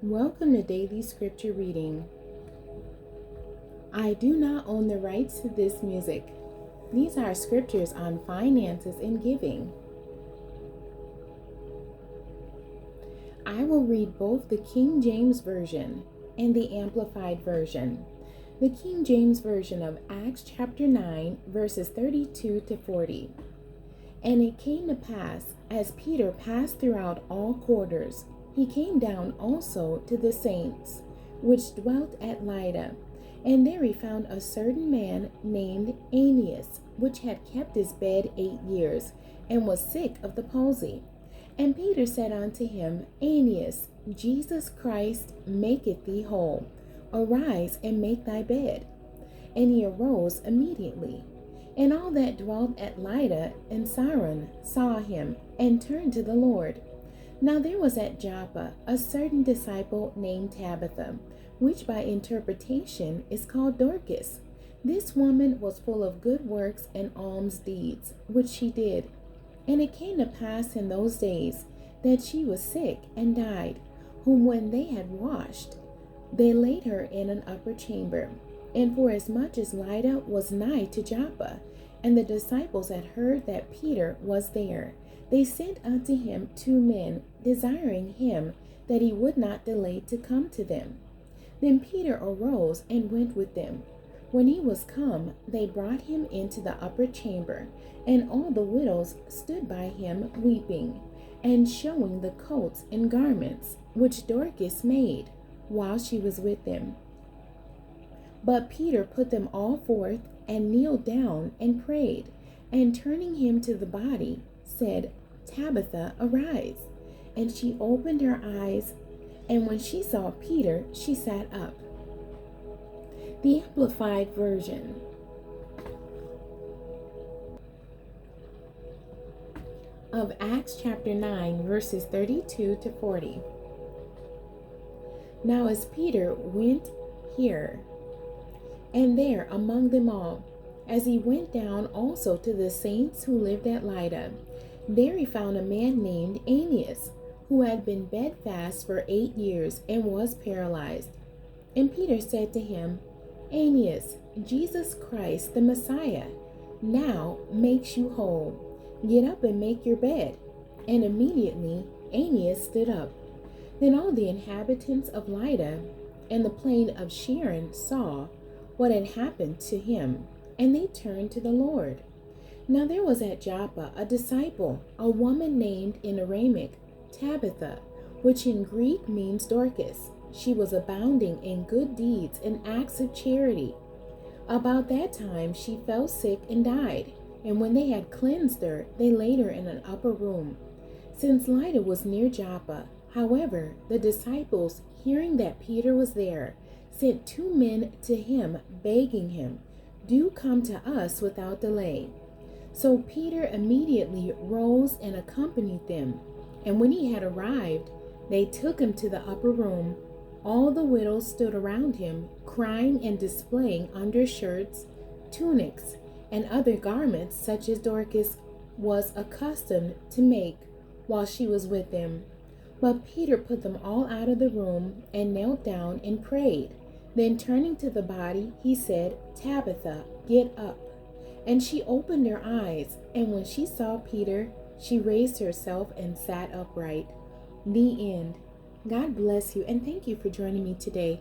Welcome to Daily Scripture Reading. I do not own the rights to this music. These are scriptures on finances and giving. I will read both the King James Version and the Amplified Version. The King James Version of Acts chapter 9, verses 32 to 40. And it came to pass, as Peter passed throughout all quarters, he came down also to the saints, which dwelt at Lydda. And there he found a certain man named Aeneas, which had kept his bed 8 years, and was sick of the palsy. And Peter said unto him, Aeneas, Jesus Christ maketh thee whole. Arise and make thy bed. And he arose immediately. And all that dwelt at Lydda and Saron saw him, and turned to the Lord. Now there was at Joppa a certain disciple named Tabitha, which by interpretation is called Dorcas. This woman was full of good works and alms deeds, which she did. And it came to pass in those days that she was sick and died, whom when they had washed, they laid her in an upper chamber. And forasmuch as Lydda was nigh to Joppa, and the disciples had heard that Peter was there, they sent unto him 2 men, desiring him that he would not delay to come to them. Then Peter arose and went with them. When he was come, they brought him into the upper chamber, and all the widows stood by him weeping, and showing the coats and garments which Dorcas made, while she was with them. But Peter put them all forth, and kneeled down and prayed, and turning him to the body, said, Tabitha, arise. And she opened her eyes, and when she saw Peter, she sat up. The Amplified Version. Of Acts chapter 9, verses 32 to 40. Now as Peter went here and there among them all, as he went down also to the saints who lived at Lydda, there he found a man named Aeneas, who had been bedfast for 8 years and was paralyzed. And Peter said to him, Aeneas, Jesus Christ the Messiah now makes you whole. Get up and make your bed. And immediately Aeneas stood up. Then all the inhabitants of Lydda and the plain of Sharon saw what had happened to him, and they turned to the Lord. Now there was at Joppa a disciple, a woman named in Aramaic Tabitha, which in Greek means Dorcas. She was abounding in good deeds and acts of charity. About that time she fell sick and died, and when they had cleansed her, they laid her in an upper room. Since Lydda was near Joppa, however, the disciples, hearing that Peter was there, sent 2 men to him, begging him, Do come to us without delay. So Peter immediately rose and accompanied them. And when he had arrived, they took him to the upper room. All the widows stood around him, crying and displaying undershirts, tunics, and other garments such as Dorcas was accustomed to make while she was with them. But Peter put them all out of the room and knelt down and prayed. Then turning to the body, he said, Tabitha, get up. And she opened her eyes, and when she saw Peter, she raised herself and sat upright. The end. God bless you, and thank you for joining me today.